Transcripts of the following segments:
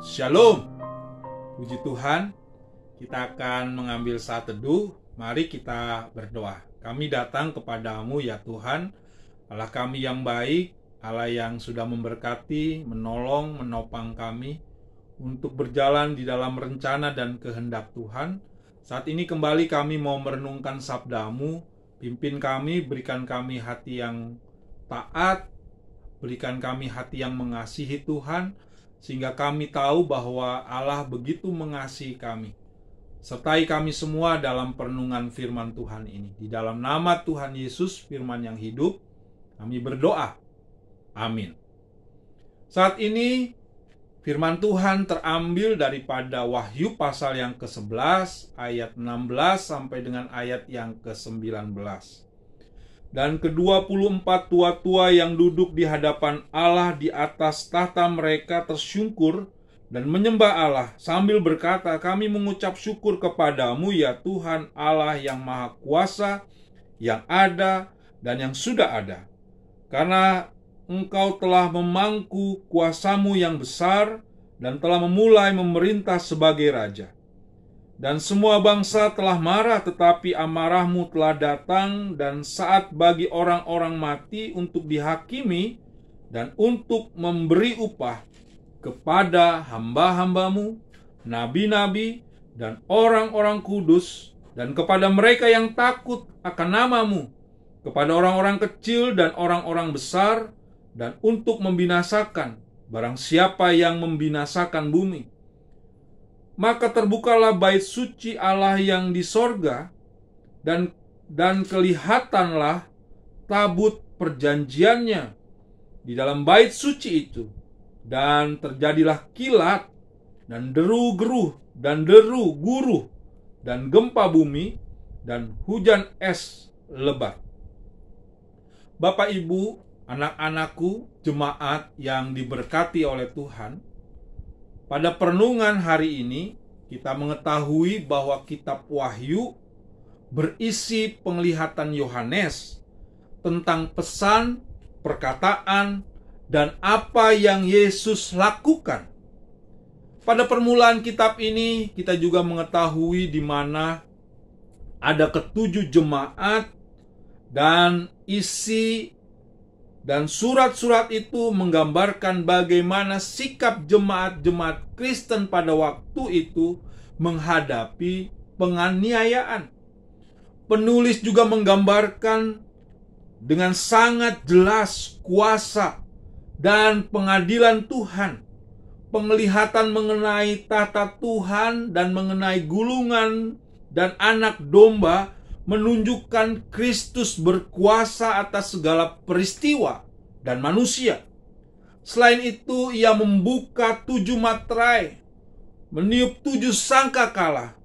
Shalom. Puji Tuhan, kita akan mengambil saat teduh. Mari kita berdoa. Kami datang kepadamu ya Tuhan, Allah kami yang baik, Allah yang sudah memberkati, menolong, menopang kami untuk berjalan di dalam rencana dan kehendak Tuhan. Saat ini kembali kami mau merenungkan sabdamu. Pimpin kami, berikan kami hati yang taat, berikan kami hati yang mengasihi Tuhan, sehingga kami tahu bahwa Allah begitu mengasihi kami. Sertai kami semua dalam perenungan firman Tuhan ini. Di dalam nama Tuhan Yesus, firman yang hidup, kami berdoa. Amin. Saat ini, firman Tuhan terambil daripada Wahyu pasal yang ke-11, ayat 16 sampai dengan ayat yang ke-19. Dan ke-24 tua-tua yang duduk di hadapan Allah di atas tahta mereka tersungkur dan menyembah Allah sambil berkata, "Kami mengucap syukur kepadamu ya Tuhan Allah yang Maha Kuasa, yang ada dan yang sudah ada. Karena Engkau telah memangku kuasamu yang besar dan telah memulai memerintah sebagai raja. Dan semua bangsa telah marah, tetapi amarahmu telah datang dan saat bagi orang-orang mati untuk dihakimi dan untuk memberi upah kepada hamba-hambamu, nabi-nabi dan orang-orang kudus, dan kepada mereka yang takut akan namamu, kepada orang-orang kecil dan orang-orang besar, dan untuk membinasakan barang siapa yang membinasakan bumi. Maka terbukalah bait suci Allah yang di sorga, dan kelihatanlah tabut perjanjiannya di dalam bait suci itu. Dan terjadilah kilat, dan deru-geruh, dan deru-guruh, dan gempa bumi, dan hujan es lebat." Bapak, Ibu, anak-anakku, jemaat yang diberkati oleh Tuhan, pada perenungan hari ini kita mengetahui bahwa kitab Wahyu berisi penglihatan Yohanes tentang pesan, perkataan, dan apa yang Yesus lakukan. Pada permulaan kitab ini kita juga mengetahui di mana ada ketujuh jemaat, dan isi dan surat-surat itu menggambarkan bagaimana sikap jemaat-jemaat Kristen pada waktu itu menghadapi penganiayaan. Penulis juga menggambarkan dengan sangat jelas kuasa dan pengadilan Tuhan, penglihatan mengenai tahta Tuhan dan mengenai gulungan dan anak domba, menunjukkan Kristus berkuasa atas segala peristiwa dan manusia. Selain itu, ia membuka 7 materai, meniup 7 sangkakala,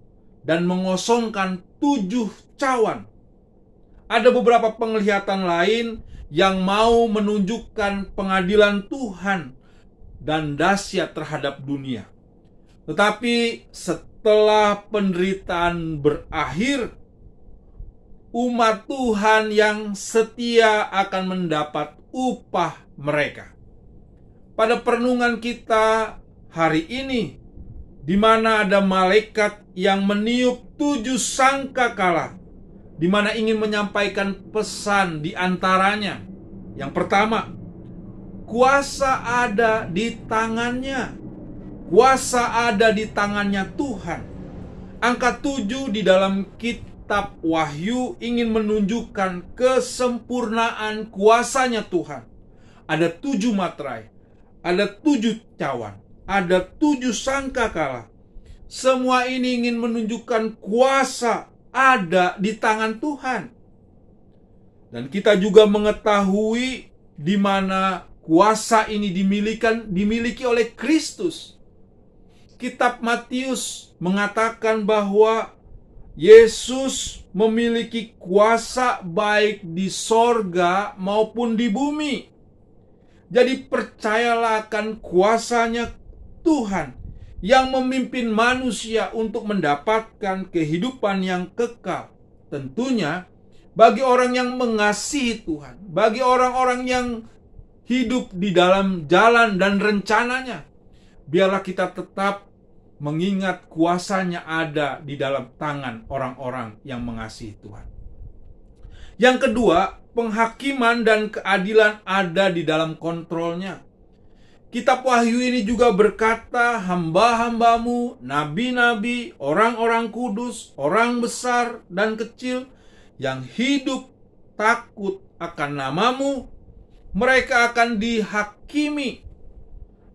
dan mengosongkan 7 cawan. Ada beberapa penglihatan lain yang mau menunjukkan pengadilan Tuhan dan dahsyat terhadap dunia. Tetapi setelah penderitaan berakhir, umat Tuhan yang setia akan mendapat upah mereka. Pada perenungan kita hari ini, di mana ada malaikat yang meniup 7 sangkakala, di mana ingin menyampaikan pesan di antaranya. Yang pertama, kuasa ada di tangannya. Kuasa ada di tangannya Tuhan. Angka 7 di dalam kitab Wahyu ingin menunjukkan kesempurnaan kuasanya Tuhan. Ada 7 materai, ada 7 cawan, ada 7 sangkakala. Semua ini ingin menunjukkan kuasa ada di tangan Tuhan. Dan kita juga mengetahui di mana kuasa ini dimiliki oleh Kristus. Kitab Matius mengatakan bahwa Yesus memiliki kuasa baik di sorga maupun di bumi. Jadi percayalah akan kuasanya Tuhan yang memimpin manusia untuk mendapatkan kehidupan yang kekal. Tentunya bagi orang yang mengasihi Tuhan, bagi orang-orang yang hidup di dalam jalan dan rencananya, biarlah kita tetap mengingat kuasanya ada di dalam tangan orang-orang yang mengasihi Tuhan. Yang kedua, penghakiman dan keadilan ada di dalam kontrolnya. Kitab Wahyu ini juga berkata, hamba-hambamu, nabi-nabi, orang-orang kudus, orang besar dan kecil yang hidup takut akan namamu, mereka akan dihakimi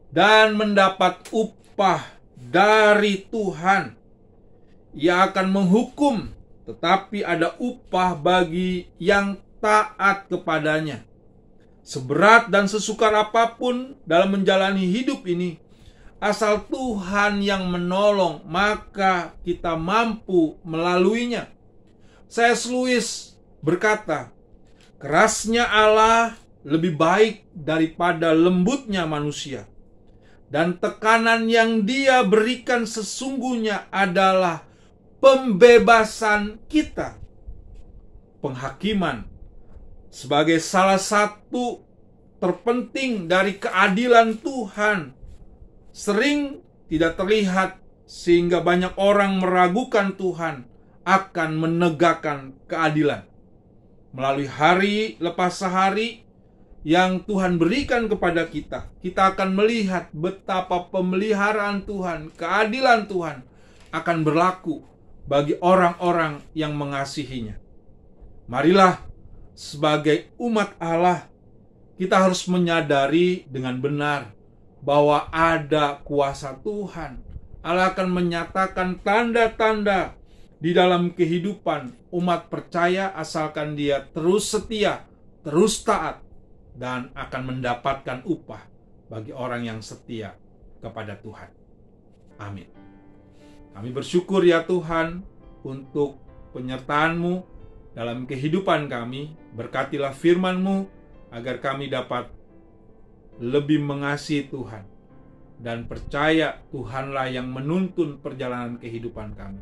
dan mendapat upah dari Tuhan. Ia akan menghukum, tetapi ada upah bagi yang taat kepadanya. Seberat dan sesukar apapun dalam menjalani hidup ini, asal Tuhan yang menolong, maka kita mampu melaluinya. C.S. Lewis berkata, kerasnya Allah lebih baik daripada lembutnya manusia, dan tekanan yang Dia berikan sesungguhnya adalah pembebasan kita. Penghakiman sebagai salah satu terpenting dari keadilan Tuhan sering tidak terlihat, sehingga banyak orang meragukan Tuhan akan menegakkan keadilan. Melalui hari lepas hari yang Tuhan berikan kepada kita, kita akan melihat betapa pemeliharaan Tuhan, keadilan Tuhan akan berlaku bagi orang-orang yang mengasihinya. Marilah sebagai umat Allah, kita harus menyadari dengan benar bahwa ada kuasa Tuhan. Allah akan menyatakan tanda-tanda di dalam kehidupan umat percaya asalkan dia terus setia, terus taat, dan akan mendapatkan upah bagi orang yang setia kepada Tuhan. Amin. Kami bersyukur ya Tuhan untuk penyertaan-Mu dalam kehidupan kami. Berkatilah firman-Mu agar kami dapat lebih mengasihi Tuhan dan percaya Tuhanlah yang menuntun perjalanan kehidupan kami.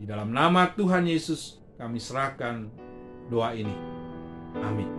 Di dalam nama Tuhan Yesus kami serahkan doa ini. Amin.